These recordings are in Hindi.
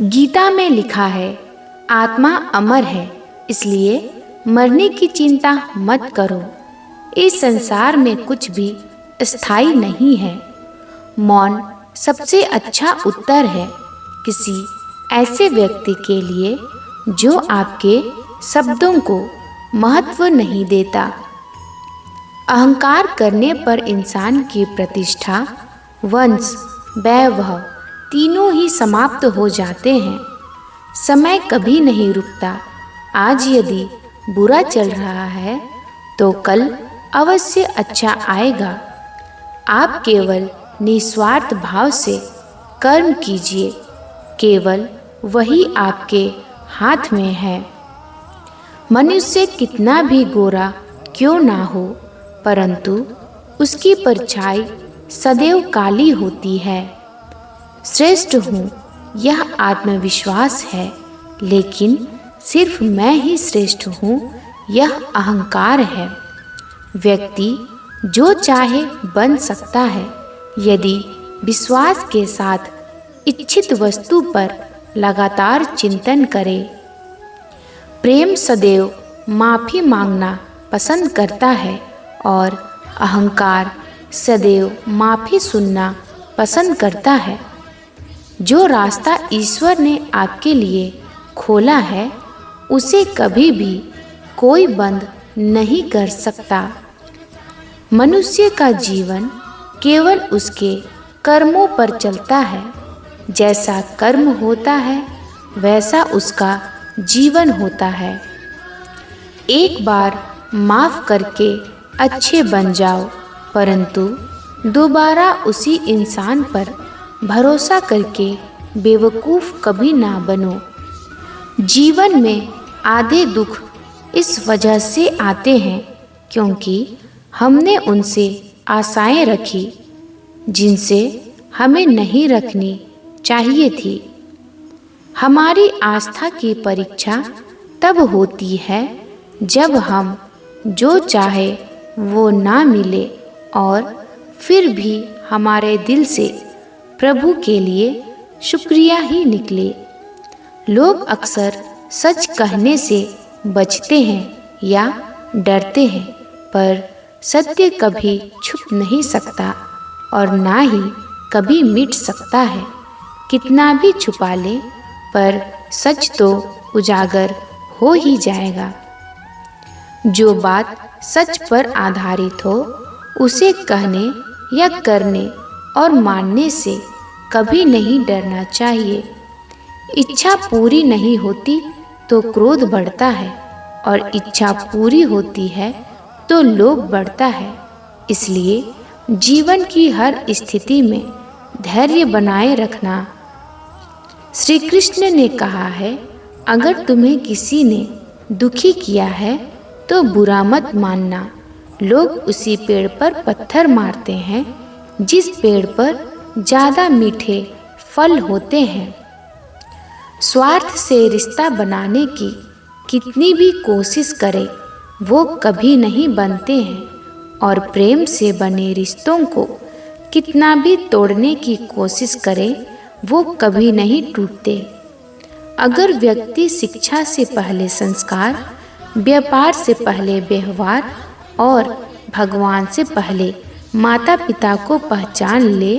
गीता में लिखा है, आत्मा अमर है, इसलिए मरने की चिंता मत करो। इस संसार में कुछ भी स्थायी नहीं है। मौन सबसे अच्छा उत्तर है किसी ऐसे व्यक्ति के लिए जो आपके शब्दों को महत्व नहीं देता। अहंकार करने पर इंसान की प्रतिष्ठा, वंश, वैभव तीनों ही समाप्त हो जाते हैं। समय कभी नहीं रुकता। आज यदि बुरा चल रहा है तो कल अवश्य अच्छा आएगा। आप केवल निस्वार्थ भाव से कर्म कीजिए, केवल वही आपके हाथ में है। मनुष्य कितना भी गोरा क्यों ना हो, परंतु उसकी परछाई सदैव काली होती है। श्रेष्ठ हूँ यह आत्मविश्वास है, लेकिन सिर्फ मैं ही श्रेष्ठ हूँ यह अहंकार है। व्यक्ति जो चाहे बन सकता है यदि विश्वास के साथ इच्छित वस्तु पर लगातार चिंतन करे। प्रेम सदैव माफ़ी मांगना पसंद करता है और अहंकार सदैव माफ़ी सुनना पसंद करता है। जो रास्ता ईश्वर ने आपके लिए खोला है उसे कभी भी कोई बंद नहीं कर सकता। मनुष्य का जीवन केवल उसके कर्मों पर चलता है। जैसा कर्म होता है वैसा उसका जीवन होता है। एक बार माफ़ करके अच्छे बन जाओ, परंतु दोबारा उसी इंसान पर भरोसा करके बेवकूफ़ कभी ना बनो। जीवन में आधे दुख इस वजह से आते हैं क्योंकि हमने उनसे आशाएं रखी जिनसे हमें नहीं रखनी चाहिए थी। हमारी आस्था की परीक्षा तब होती है जब हम जो चाहे वो ना मिले और फिर भी हमारे दिल से प्रभु के लिए शुक्रिया ही निकले। लोग अक्सर सच कहने से बचते हैं या डरते हैं, पर सत्य कभी छुप नहीं सकता और ना ही कभी मिट सकता है। कितना भी छुपा ले पर सच तो उजागर हो ही जाएगा। जो बात सच पर आधारित हो उसे कहने या करने और मानने से कभी नहीं डरना चाहिए। इच्छा पूरी नहीं होती तो क्रोध बढ़ता है और इच्छा पूरी होती है तो लोभ बढ़ता है। इसलिए जीवन की हर स्थिति में धैर्य बनाए रखना। श्री कृष्ण ने कहा है, अगर तुम्हें किसी ने दुखी किया है तो बुरा मत मानना। लोग उसी पेड़ पर पत्थर मारते हैं जिस पेड़ पर ज़्यादा मीठे फल होते हैं। स्वार्थ से रिश्ता बनाने की कितनी भी कोशिश करें वो कभी नहीं बनते हैं और प्रेम से बने रिश्तों को कितना भी तोड़ने की कोशिश करें वो कभी नहीं टूटते। अगर व्यक्ति शिक्षा से पहले संस्कार, व्यापार से पहले व्यवहार और भगवान से पहले माता पिता को पहचान ले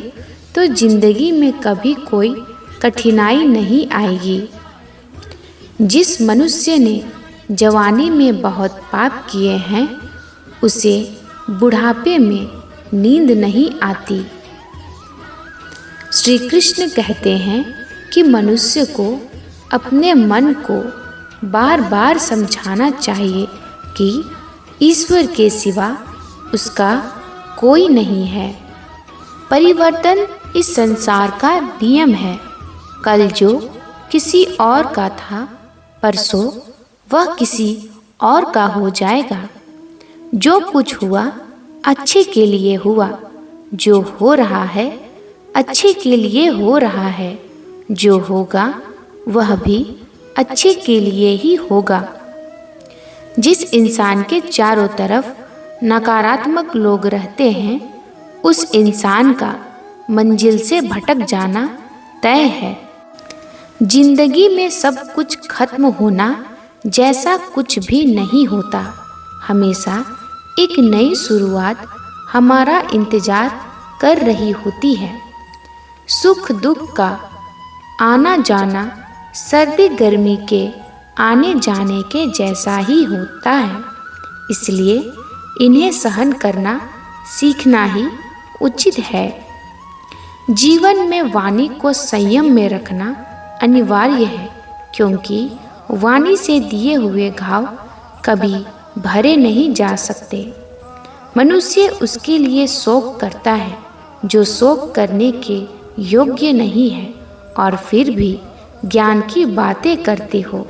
तो जिंदगी में कभी कोई कठिनाई नहीं आएगी। जिस मनुष्य ने जवानी में बहुत पाप किए हैं उसे बुढ़ापे में नींद नहीं आती। श्री कृष्ण कहते हैं कि मनुष्य को अपने मन को बार बार समझाना चाहिए कि ईश्वर के सिवा उसका कोई नहीं है। परिवर्तन इस संसार का नियम है। कल जो किसी और का था, परसों वह किसी और का हो जाएगा। जो कुछ हुआ अच्छे के लिए हुआ। जो हो रहा है अच्छे के लिए हो रहा है। जो होगा वह भी अच्छे के लिए ही होगा। जिस इंसान के चारों तरफ नकारात्मक लोग रहते हैं उस इंसान का मंजिल से भटक जाना तय है। जिंदगी में सब कुछ खत्म होना जैसा कुछ भी नहीं होता। हमेशा एक नई शुरुआत हमारा इंतजार कर रही होती है। सुख दुख का आना जाना सर्दी गर्मी के आने जाने के जैसा ही होता है, इसलिए इन्हें सहन करना सीखना ही उचित है। जीवन में वाणी को संयम में रखना अनिवार्य है, क्योंकि वाणी से दिए हुए घाव कभी भरे नहीं जा सकते। मनुष्य उसके लिए शोक करता है जो शोक करने के योग्य नहीं है और फिर भी ज्ञान की बातें करते हो।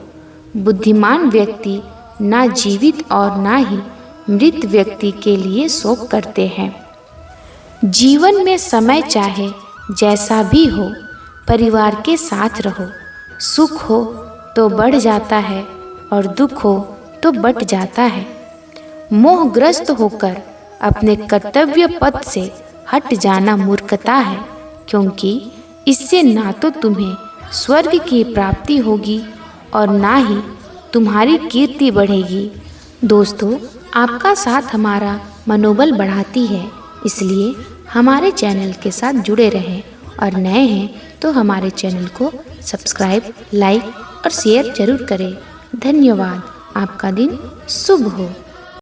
बुद्धिमान व्यक्ति ना जीवित और ना ही मृत व्यक्ति के लिए शोक करते हैं। जीवन में समय चाहे जैसा भी हो, परिवार के साथ रहो। सुख हो तो बढ़ जाता है और दुख हो तो बट जाता है। मोहग्रस्त होकर अपने कर्तव्य पथ से हट जाना मूर्खता है, क्योंकि इससे ना तो तुम्हें स्वर्ग की प्राप्ति होगी और ना ही तुम्हारी कीर्ति बढ़ेगी। दोस्तों, आपका साथ हमारा मनोबल बढ़ाती है, इसलिए हमारे चैनल के साथ जुड़े रहें और नए हैं तो हमारे चैनल को सब्सक्राइब, लाइक और शेयर जरूर करें। धन्यवाद। आपका दिन शुभ हो।